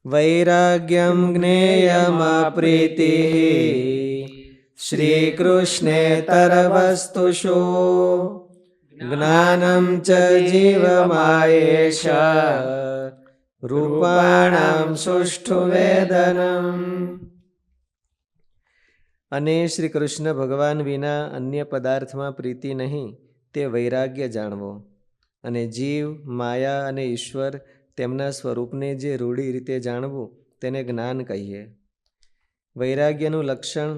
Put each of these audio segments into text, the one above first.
વૈરાગ્યમ જ્ઞેયમપ્રીતિઃ શ્રીકૃષ્ણેતરવસ્તુષુ જ્ઞાનમ ચ જીવમાયેશ રૂપાણામ સુષ્ઠુ વેદનમ. અને શ્રી કૃષ્ણ ભગવાન વિના અન્ય પદાર્થમાં પ્રીતિ નહીં તે વૈરાગ્ય જાણવો. અને જીવ, માયા અને ઈશ્વર તેમના સ્વરૂપને જે રૂઢી રીતે જાણવું તેને જ્ઞાન કહીએ. વૈરાગ્યનું લક્ષણ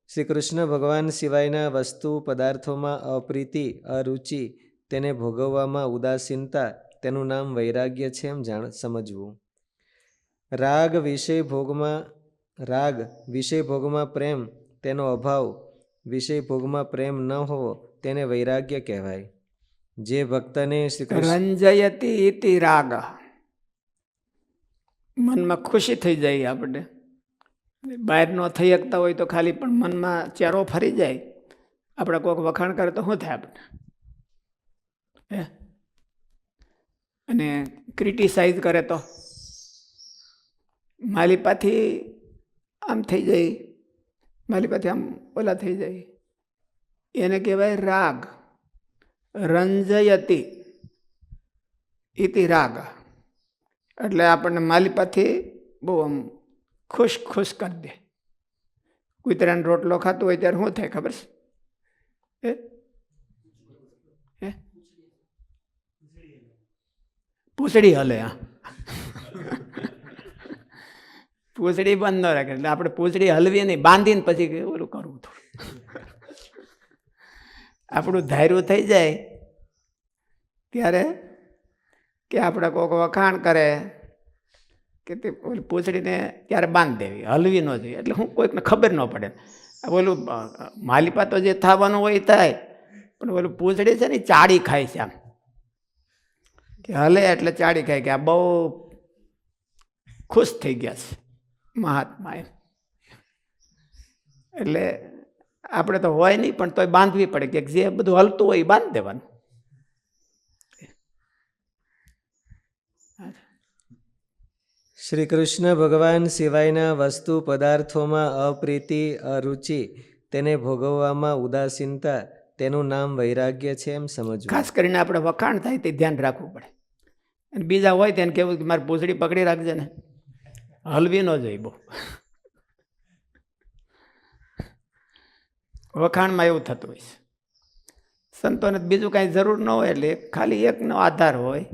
શ્રી કૃષ્ણ ભગવાન સિવાયના વસ્તુ પદાર્થોમાં અપ્રીતિ, અરુચિ, તેને ભોગવવામાં ઉદાસીનતા, તેનું નામ વૈરાગ્ય છે એમ સમજવું. રાગ વિષય ભોગમાં પ્રેમ, તેનો અભાવ, વિષય ભોગમાં પ્રેમ ન હોવો તેને વૈરાગ્ય કહેવાય. જે ભક્તને શ્રી રંજયતી ઇતિ રાગ, મનમાં ખુશી થઈ જાય. આપણે બહાર ન થઈ શકતા હોય તો ખાલી પણ મનમાં ચહેરો ફરી જાય. આપણે કોઈક વખાણ કરે તો શું થાય આપણે? અને ક્રિટિસાઇઝ કરે તો માલિપાથી આમ થઈ જાય, માલિપાથી આમ ઓલા થઈ જાય. એને કહેવાય રાગ. રંજયતી ઇતિ રાગ એટલે આપણને માલિપાથી બહુ આમ ખુશ કરી દે. કૂતરાનો રોટલો ખાતો હોય ત્યારે શું થાય ખબર છે? પૂંછડી હલે. હા, પૂંછડી બંધ ન રાખે એટલે આપણે પૂંછડી હલવી નહીં, બાંધીને પછી ઓલું કરવું થોડું. આપણું ધાર્યું થઈ જાય ત્યારે કે આપણે કોઈક વખાણ કરે કે તે પૂંછડીને ત્યારે બાંધી દેવી, હલવી ન જોઈએ. એટલે હું કોઈકને ખબર ન પડે. ઓલું માલિપા તો જે થવાનું હોય થાય, પણ ઓલું પૂંછડી છે ને ચાડી ખાય છે. આમ કે હલે એટલે ચાડી ખાય કે આ બહુ ખુશ થઈ ગયા છે મહાત્મા એમ. એટલે આપણે તો હોય નહીં પણ તોય બાંધવી પડે કે જે બધું હલતું હોય એ બાંધી દેવાનું. શ્રી કૃષ્ણ ભગવાન સિવાયના વસ્તુ પદાર્થોમાં અપ્રીતિ, અરુચિ, તેને ભોગવવામાં ઉદાસીનતા, તેનું નામ વૈરાગ્ય છે એમ સમજવું. ખાસ કરીને આપણે વખાણ થાય તે ધ્યાન રાખવું પડે. અને બીજા હોય તેને કહેવું કે મારી પૂંછડી પકડી રાખજે ને, હલવી ન જોઈએ બહુ. વખાણમાં એવું થતું હોય છે. સંતોને બીજું કાંઈ જરૂર ન હોય એટલે ખાલી એકનો આધાર હોય.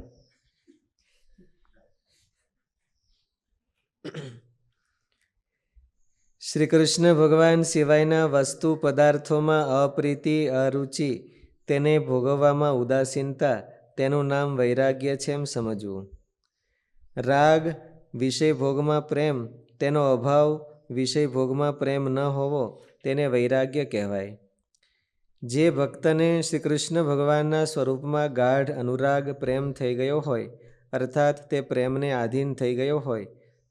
શ્રી કૃષ્ણ ભગવાન સિવાયના વસ્તુ પદાર્થોમાં અપ્રીતિ, અરુચિ, તેને ભોગવવામાં ઉદાસીનતા, તેનું નામ વૈરાગ્ય છે એમ સમજવું. રાગ વિષય ભોગમાં પ્રેમ, તેનો અભાવ, વિષય ભોગમાં પ્રેમ ન હોવો તેને વૈરાગ્ય કહેવાય. જે ભક્તને શ્રી કૃષ્ણ ભગવાનના સ્વરૂપમાં ગાઢ અનુરાગ, પ્રેમ થઈ ગયો હોય, અર્થાત તે પ્રેમને આધીન થઈ ગયો હોય,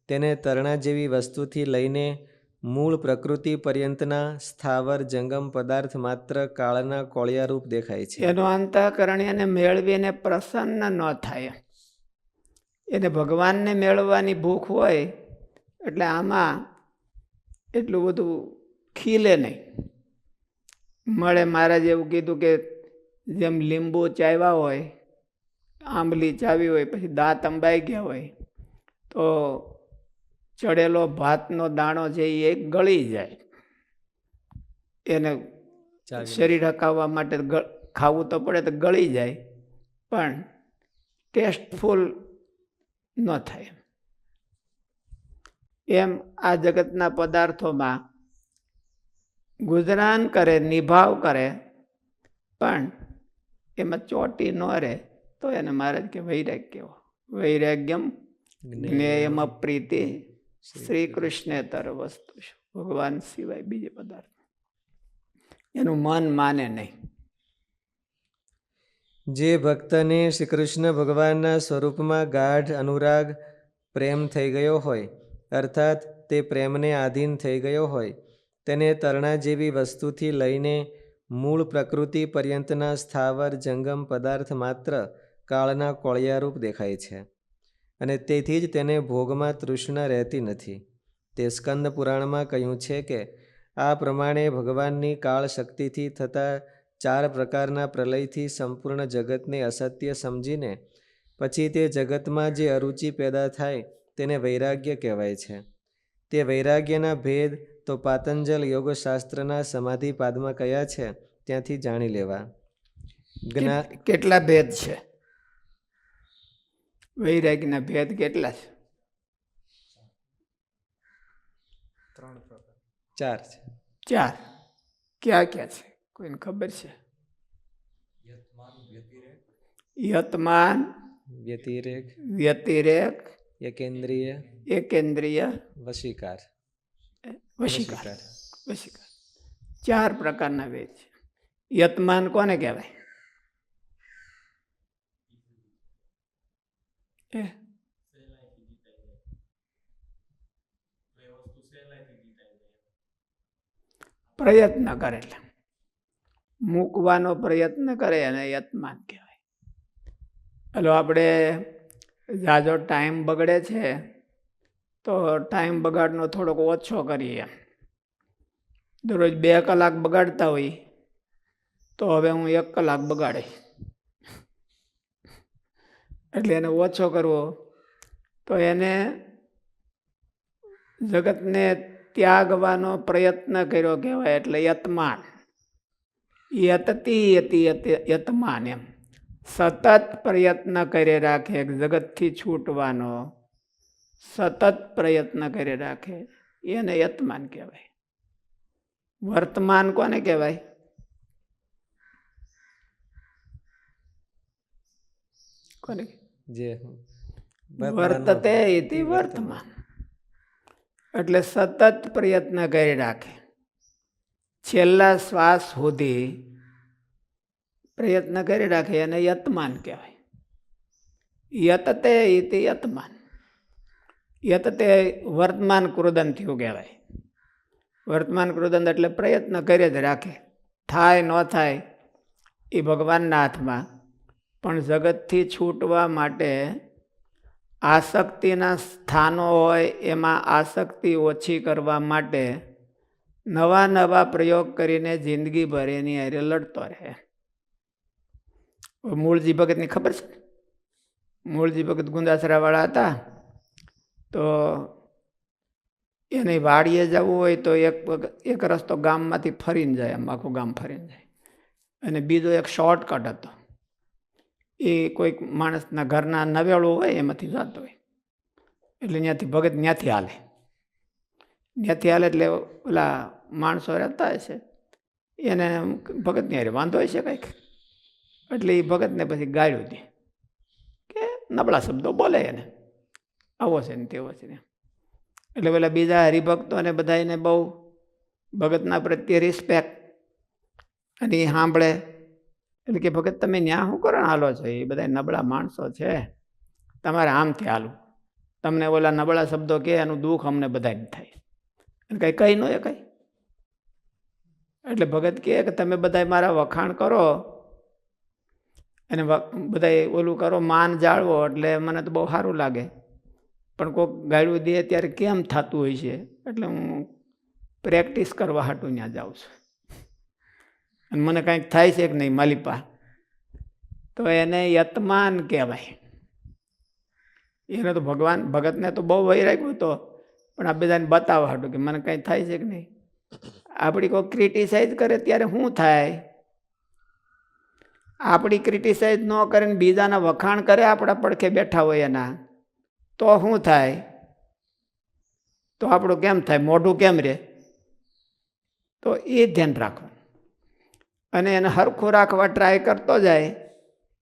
તેને તરણા જેવી વસ્તુથી લઈને મૂળ પ્રકૃતિ પર્યંતના સ્થાવર જંગમ પદાર્થ માત્ર કાળના કોળિયારૂપ દેખાય છે. એનો અંતઃકરણ એને મેળવીને પ્રસન્ન ન થાય. એને ભગવાનને મેળવવાની ભૂખ હોય એટલે આમાં એટલું બધું ખીલે નહીં. મળે મહારાજ એવું કીધું કે જેમ લીંબુ ચાવ્યા હોય, આંબલી ચાવી હોય, પછી દાંત અંબાઈ ગયા હોય તો ચડેલો ભાતનો દાણો છે એ ગળી જાય. એને શરીર હકાવવા માટે ખાવું તો પડે તો ગળી જાય, પણ ટેસ્ટફુલ ન થાય. એમ આ જગતના પદાર્થોમાં ગુજરાન કરે, નિભાવ કરે, પણ એમાં ચોટી ન રહે તો એને મહારાજ કે વૈરાગ્ય. વૈરાગ્યમ જ્ઞેયમ પ્રીતિ શ્રી કૃષ્ણેતર વસ્તુ, ભગવાન સિવાય બીજે પદાર્થ એનું મન માને નહીં. જે ભક્તને શ્રી કૃષ્ણ ભગવાનના સ્વરૂપમાં ગાઢ અનુરાગ, પ્રેમ થઈ ગયો હોય, અર્થાત તે પ્રેમને આધીન થઈ ગયો હોય, તેને તરણા જેવી વસ્તુથી લઈને મૂળ પ્રકૃતિ પર્યંતના સ્થાવર જંગમ પદાર્થ માત્ર કાળના કોળિયારૂપ દેખાય છે. અને તેથી જ તેને ભોગમાં તૃષ્ણા રહેતી નથી. તે સ્કંદ પુરાણમાં કહ્યું છે કે આ પ્રમાણે ભગવાનની કાળ શક્તિથી થતા 4 પ્રકારના પ્રલયથી સંપૂર્ણ જગતને અસત્ય સમજીને પછી તે જગતમાં જે અરુચિ પેદા થાય તેને વૈરાગ્ય કહેવાય છે. તે વૈરાગ્યના ભેદ તો પાતંજલ યોગશાસ્ત્રના સમાધિપાદમાં કયા છે ત્યાંથી જાણી લેવા. કેટલા ભેદ છે? વૈરાગ્યના ભેદ કેટલા છે? 4 છે. 4. ક્યાં ક્યાં છે? કોઈને ખબર છે? યતમાન, વ્યતિરેક, વ્યતિરેક, એકેન્દ્રિય, એકેન્દ્રિય, વશીકાર. વશીકાર. 4 પ્રકારના ભેદ છે. યતમાન કોને કહેવાય? પ્રયત્ન કરેલા, મૂકવાનો પ્રયત્ન કરે અને યતમાન કહેવાય. હલો, આપણે જાજો ટાઈમ બગડે છે તો ટાઈમ બગાડનો થોડોક ઓછો કરીએ. દરરોજ 2 કલાક બગાડતા હોય તો હવે હું 1 કલાક બગાડીશ. એટલે એને ઓછો કરવો તો એને જગતને ત્યાગવાનો પ્રયત્ન કર્યો કહેવાય. એટલે યતમાન. યતતી યતી યતમાન. એમ સતત પ્રયત્ન કરી રાખે જગતથી છૂટવાનો, સતત પ્રયત્ન કરી રાખે એને યતમાન કહેવાય. વર્તમાન કોને કહેવાય? કોને? જે વર્તતે ઇતિ વર્તમાન. એટલે સતત પ્રયત્ન કરી રાખે, છેલ્લા શ્વાસ સુધી પ્રયત્ન કરી રાખે એને યતમાન કહેવાય. યતતે ઇતિ યતમાન. યતતે વર્તમાન કૃદંત્યું કહેવાય. વર્તમાન કૃદંત એટલે પ્રયત્ન કરે જ રાખે. થાય ન થાય એ ભગવાનના હાથમાં. પણ જગતથી છૂટવા માટે આસક્તિના સ્થાનો હોય એમાં આસક્તિ ઓછી કરવા માટે નવા નવા પ્રયોગ કરીને જિંદગીભર એની હારે લડતો રહે. મૂળજી ભગતની ખબર છે? મૂળજી ભગત ગુંદાસરાવાળા હતા. તો એને વાડીએ જવું હોય તો એક રસ્તો ગામમાંથી ફરીને જાય, આમ આખું ગામ ફરીને જાય. અને બીજો એક શોર્ટકટ હતો. એ કોઈક માણસના ઘરના નવેળું હોય એમાંથી જતો હોય. એટલે ત્યાંથી ભગત ત્યાંથી હાલે. ત્યાંથી હાલે એટલે ઓલા માણસો રહેતા હશે એને ભગતની હારે વાંધો હશે કંઈક. એટલે એ ભગતને પછી ગાળ્યું દે કે નબળા શબ્દો બોલે એને, આવો છે ને તેવો છે ને. એટલે પેલા બીજા હરિભક્તોને બધા એને બહુ ભગતના પ્રત્યે રિસ્પેક્ટ. અને એ સાંભળે એટલે કે ભગત તમે ન્યા શું કરો હાલો છો? એ બધા નબળા માણસો છે, તમારે આમથી હાલું. તમને ઓલા નબળા શબ્દો કહે એનું દુઃખ અમને બધાને થાય. અને કંઈ કહી ન એ કંઈ. એટલે ભગત કહે કે તમે બધા મારા વખાણ કરો અને બધા ઓલું કરો, માન જાળવો, એટલે મને તો બહુ સારું લાગે. પણ કોઈક ગાળું દે ત્યારે કેમ થતું હોય છે, એટલે હું પ્રેક્ટિસ કરવા હાટું ત્યાં જાઉં છું. અને મને કાંઈક થાય છે કે નહીં માલિપા, તો એને યતમાન કહેવાય. એને તો ભગતને તો બહુ વૈરાગ્યો હતો, પણ આ બધાને બતાવવા હાટું કે મને કાંઈ થાય છે કે નહીં. આપણી કોઈ ક્રિટિસાઇઝ કરે ત્યારે શું થાય? આપણી ક્રિટિસાઇઝ ન કરે ને બીજાના વખાણ કરે આપણા પડખે બેઠા હોય એના, તો શું થાય? તો આપણું કેમ થાય? મોઢું કેમ રહે? તો એ ધ્યાન રાખવું. અને એને હરખું રાખવા ટ્રાય કરતો જાય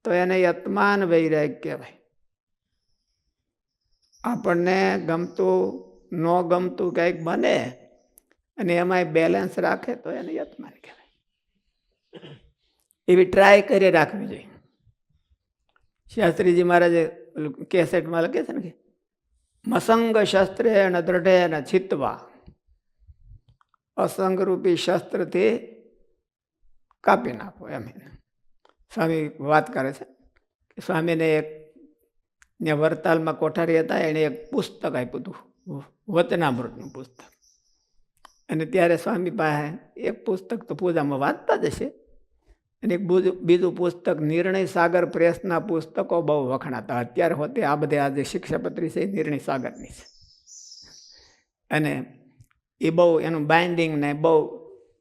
તો એને યતમાન વૈરાગ કહેવાય. આપણને ગમતું ન ગમતું કંઈક બને અને એમાંય બેલેન્સ રાખે તો એને યતમાન કહેવાય. એવી ટ્રાય કરી રાખવી જોઈએ. શાસ્ત્રીજી મહારાજે કેસેટમાં લખે છે ને કે મસંગ શસ્ત્રે ન દ્રઢે ન છિત્વા, અસંગરૂપી શસ્ત્રથી કાપી નાખો. એમ સ્વામી વાત કરે છે કે સ્વામીને એક ત્યાં વરતાલમાં કોઠારી હતા, એણે એક પુસ્તક આપ્યું હતું, વચનામૃતનું પુસ્તક. અને ત્યારે સ્વામી પાસે એક પુસ્તક તો પૂજામાં વાંચતા જ હશે, અને એક બીજું પુસ્તક નિર્ણય સાગર પ્રેસના પુસ્તકો બહુ વખણાતા. અત્યારે હોતે આ બધે આજે શિક્ષાપત્રી છે એ નિર્ણય સાગરની છે, અને એ બહુ એનું બાઇન્ડિંગ ને બહુ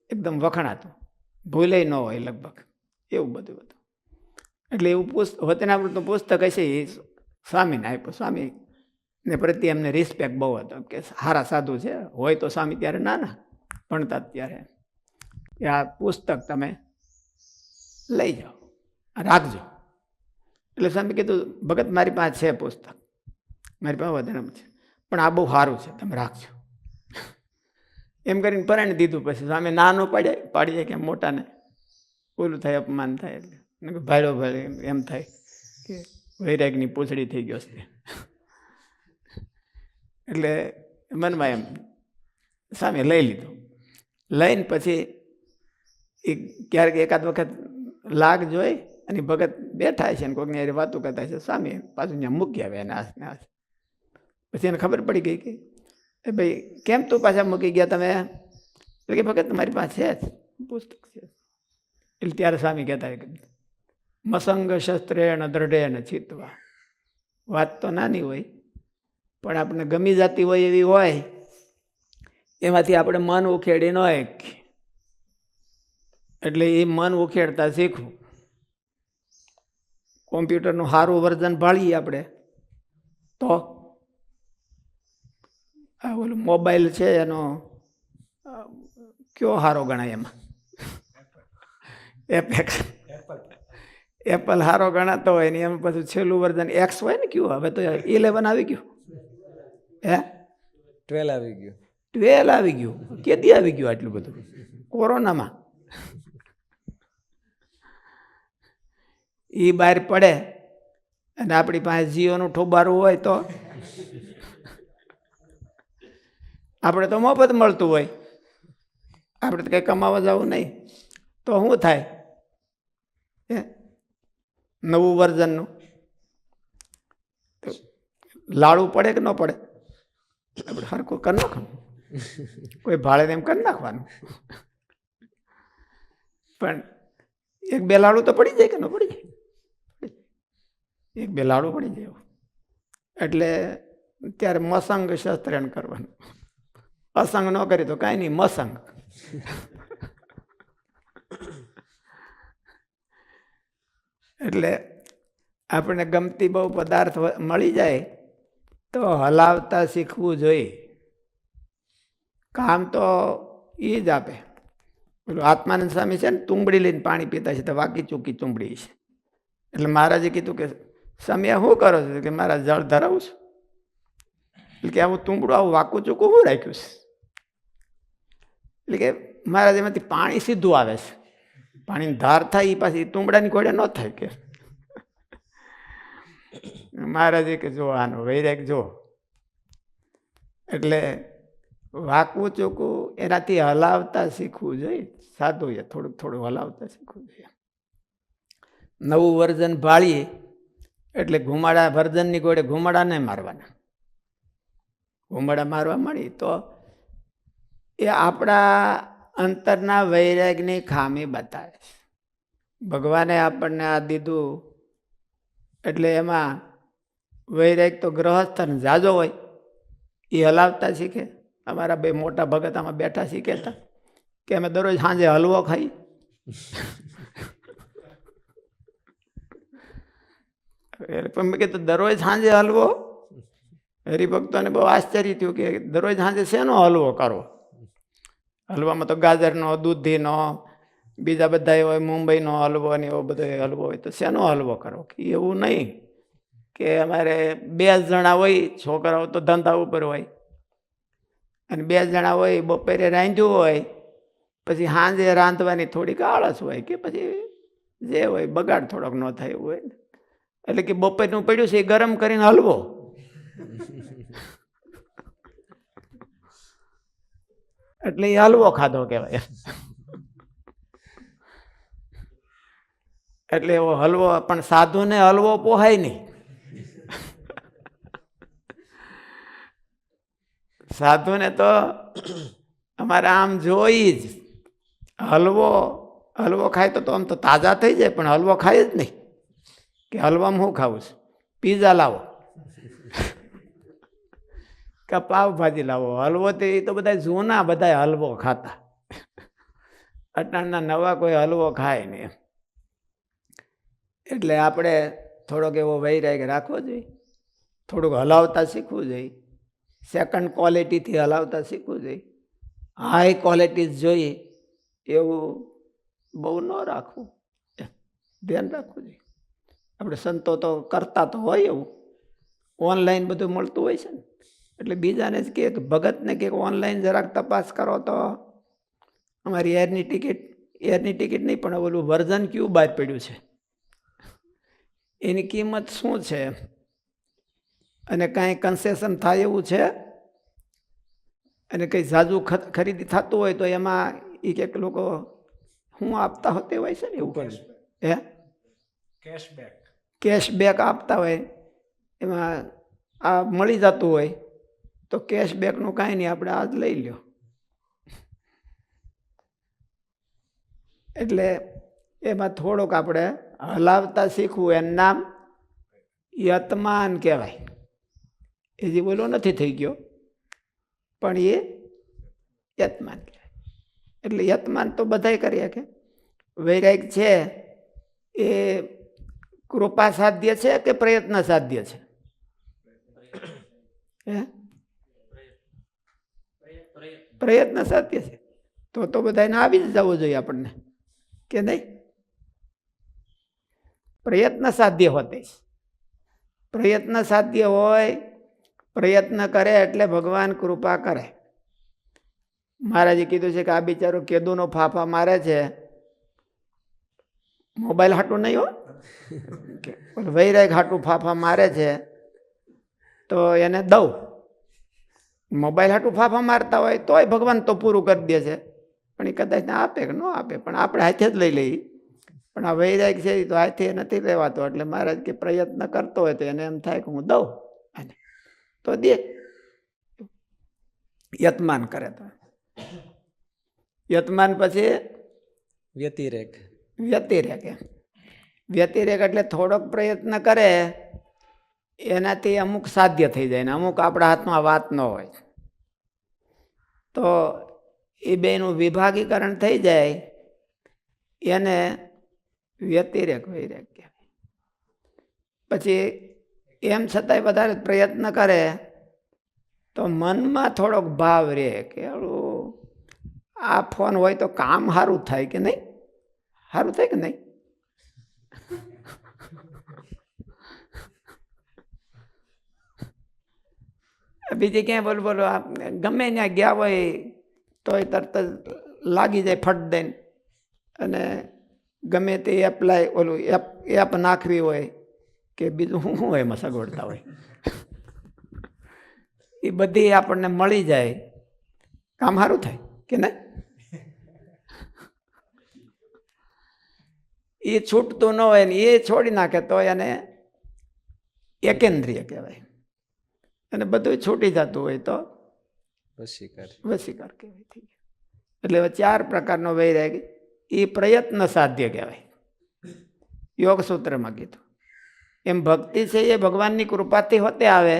એકદમ વખણાતું, ભૂલે ન હોય લગભગ, એવું બધું હતું. એટલે એવું વચનામૃતનું પુસ્તક હશે એ સ્વામીને આપ્યું. સ્વામીને પ્રત્યે એમને રિસ્પેક્ટ બહુ હતો કે સારા સાધુ છે. હોય તો સ્વામી ત્યારે નાના ભણતા ત્યારે, કે આ પુસ્તક તમે લઈ જાઓ, રાખજો. એટલે સ્વામી કીધું, ભગત મારી પાસે છે પુસ્તક, મારી પાસે વચનામૃત છે, પણ આ બહુ સારું છે, તમે રાખજો. એમ કરીને પરણી દીધું. પછી સ્વામી નાનું પાડી જાય કે મોટાને ઓલું થાય, અપમાન થાય. એટલે ભાડો ભાડે એમ થાય કે વૈરાગની પૂંછડી થઈ ગયો છે. એટલે મનમાં એમ સ્વામી લઈ લીધું. લઈને પછી એ ક્યારેક એકાદ વખત લાગ જોઈ અને ભગત બેઠા છે ને કોઈકની હારે વાતો કરતા છે, સ્વામી પાછું ત્યાં મૂકી આવે એને હાથ ને હાથ. પછી એને ખબર પડી ગઈ કે એ ભાઈ કેમ તું પાછા મૂકી ગયા તમે? એટલે કે ભગત તમારી પાસે છે જ પુસ્તક છે. એટલે ત્યારે સ્વામી કહેતા કે મસંગ શસ્ત્રેણ દ્રઢેન ચિત્વા. વાત તો નાની હોય, પણ આપણે ગમી જતી હોય એવી હોય, એમાંથી આપણે મન ઉખેડી ન શકીએ. એટલે એ મન ઉખેડતા શીખવું. કોમ્પ્યુટરનું સારું વર્ઝન ભાળીએ આપણે તો આ ઓલું મોબાઈલ છે એનો કયો સારો ગણાય? એમાં એપલ સારો ગણાતો હોય ને એમાં પછી છેલ્લું વર્ઝન એક્સ હોય ને, કયું હવે તો 11 આવી ગયું, હે 12 આવી ગયું, 12 આવી ગયું. કેદી આવી ગયું આટલું બધું? કોરોનામાં. એ બહાર પડે અને આપણી પાસે જીઓનું ઠોબારું હોય તો આપણે તો મફત મળતું હોય, આપણે તો કંઈ કમાવા જવું નહીં. તો શું થાય? નવું વર્ઝનનું લાડુ પડે કે ન પડે? આપણે હરખું કરી નાખવાનું, કોઈ ભાડે એમ કરી નાખવાનું. પણ 1-2 લાડુ તો પડી જાય કે ન પડી જાય? 1-2 લાડુ પડી જાય. એટલે ત્યારે મસંગ શસ્ત્રેણ કરવાનું. અસંગ ન કરી તો કાંઈ નહીં, મસંગ. એટલે આપણે ગમતી બહુ પદાર્થ મળી જાય તો હલાવતા શીખવું જોઈએ. કામ તો એ જ આપે. પેલું આત્માનંદ સ્વામી છે ને, તુંબડી લઈને પાણી પીતા છે તો વાકી ચૂકી તુંબડી છે. એટલે મહારાજે કીધું કે સ્વામી શું કરો છો? કે મારા જળ ધરાવું છું. એટલે કે આવું તુંબડું આવું વાકું ચૂકું શું રાખ્યું છે? એટલે કે મહારાજ એમાંથી પાણી સીધું આવે છે, પાણીની ધાર થાય એ પાછી તુંબડાની ઘોડે ન થાય. કે મહારાજે કે જો આનો વૈરાગ જો. એટલે વાકવું ચોખ્ખું એનાથી હલાવતા શીખવું જોઈએ. સાદું એ થોડુંક થોડું હલાવતા શીખવું જોઈએ. નવું વર્ઝન ભાળીએ એટલે ઘુમાડા વર્ઝનની ઘોડે ઘુમાડા નહીં મારવાના. ઘુમાડા મારવા મળી તો એ આપણા અંતરના વૈરાગની ખામી બતાવે છે. ભગવાને આપણને આ દીધું એટલે એમાં વૈરાગ તો ગ્રહસ્થ જાજો હોય, એ હલાવતા શીખે. અમારા 2 મોટા ભગત આમાં બેઠા શીખેતા કે અમે દરરોજ સાંજે હલવો ખાઈ. એટલે મેં કીધું દરરોજ સાંજે હલવો? હરિભક્તોને બહુ આશ્ચર્ય થયું કે દરરોજ સાંજે શેનો હલવો કરો? હલવામાં તો ગાજરનો, દૂધીનો, બીજા બધા હોય, મુંબઈનો હલવો ને એવો બધો હલવો હોય, તો શેનો હલવો કરો? એવું નહીં કે અમારે 2 જણા હોય, છોકરાઓ તો ધંધા ઉપર હોય, અને 2 જણા હોય, બપોરે રાંધ્યું હોય, પછી સાંજે રાંધવાની થોડીક આળસ હોય કે પછી જે હોય બગાડ થોડોક ન થાય એવું હોય. એટલે કે બપોરનું પડ્યું છે એ ગરમ કરીને હલવો. એટલે એ હલવો ખાધો કહેવાય. એટલે એવો હલવો, પણ સાધુને હલવો પોહાય નહીં. સાધુને તો અમારે આમ જોઈ જ હલવો હલવો ખાય તો આમ તો તાજા થઈ જાય, પણ હલવો ખાય જ નહીં. કે હલવામાં શું ખાવું છે? પીઝા લાવો કે પાવભાજી લાવો. હલવો તો એ તો બધા જૂના બધા હલવો ખાતા. અટાણના નવા કોઈ હલવો ખાય નહીં. એટલે આપણે થોડોક એવો વૈરાગ્ય રાખવો જોઈએ, થોડુંક હલાવતા શીખવું જોઈએ, સેકન્ડ ક્વોલિટીથી હલાવતા શીખવું જોઈએ. હાઈ ક્વોલિટી જોઈએ એવું બહુ ન રાખવું, ધ્યાન રાખવું જોઈએ. આપણે સંતો તો કરતા તો હોય એવું, ઓનલાઈન બધું મળતું હોય છે ને, એટલે બીજાને જ કહે કે ભગતને કે ઓનલાઈન જરાક તપાસ કરો તો અમારી એરની ટિકિટ નહીં પણ ઓલું વર્ઝન ક્યુ બહાર પડ્યું છે, એની કિંમત શું છે અને કાંઈ કન્સેશન થાય એવું છે, અને કંઈ ઝાઝુ ખરીદી થતું હોય તો એમાં એ કંઈક લોકો શું આપતા હોતે હોય છે ને એવું કરે. હે કેશબેક આપતા હોય, એમાં આ મળી જતું હોય તો કેશબેકનું કાંઈ નહીં, આપણે આજ લઈ લ્યો. એટલે એમાં થોડુંક આપણે હલાવતા શીખવું. એનું નામ યતમાન કહેવાય. એ જે બોલો નથી થઈ ગયો પણ એ યતમાન કહેવાય. એટલે યતમાન તો બધાય કરી શકે. વૈરાગ છે એ કૃપા સાધ્ય છે કે પ્રયત્ન સાધ્ય છે? પ્રયત્ન સાધ્ય છે. તો બધાને આવી જ જવું જોઈએ આપણને, કે નહીં? પ્રયત્ન સાધ્ય હોતે. પ્રયત્ન સાધ્ય હોય, પ્રયત્ન કરે એટલે ભગવાન કૃપા કરે. મહારાજે કીધું છે કે આ બિચારો કેદુનો ફાફા મારે છે, મોબાઈલ હાટું નહીં હો, વૈરાગ હાટું ફાફા મારે છે તો એને દઉં. મોબાઈલ હાટું ફાફા મારતા હોય તોય ભગવાન તો પૂરું કરી દે છે, પણ એ કદાચ આપે કે ન આપે, પણ આપણે હાથે જ લઈ લઈએ. પણ આ વૈરાગ છે એ તો હાથે નથી લેવાતો. એટલે મહારાજ કે પ્રયત્ન કરતો હોય તો એને એમ થાય કે હું દઉં, અને તો દે. યતમાન કરે તો યતમાન પછી વ્યતિરેક. વ્યતિરેક. વ્યતિરેક એટલે થોડોક પ્રયત્ન કરે એનાથી અમુક સાધ્ય થઈ જાય ને અમુક આપણા હાથમાં વાત ન હોય, તો એ બેનું વિભાગીકરણ થઈ જાય, એને વ્યતિરેક વૈરાગ કહેવાય. પછી એમ છતાંય વધારે પ્રયત્ન કરે તો મનમાં થોડોક ભાવ રહે કે આ ફોન હોય તો કામ સારું થાય કે નહીં, સારું થાય કે નહીં. બીજી ક્યાંય બોલો ગમે ત્યાં ગયા હોય તો એ તરત જ લાગી જાય ફટ દઈને, અને ગમે તે એપ્લાય ઓલું એપ નાખવી હોય કે બીજું શું હોય એમાં સગવડતા હોય એ બધી આપણને મળી જાય, કામ સારું થાય કે નહીં. એ છૂટતું ન હોય ને એ છોડી નાખે તો એને એકેન્દ્રિય કહેવાય, અને બધું છૂટી જતું હોય તો વશીકાર કહેવાય. થઈ ગયું. એટલે 4 પ્રકારનો વૈરાગ. એ પ્રયત્ન સાધ્ય કહેવાય, યોગ સૂત્રમાં કીધું. એમ ભક્તિ છે એ ભગવાનની કૃપાથી હોતે આવે,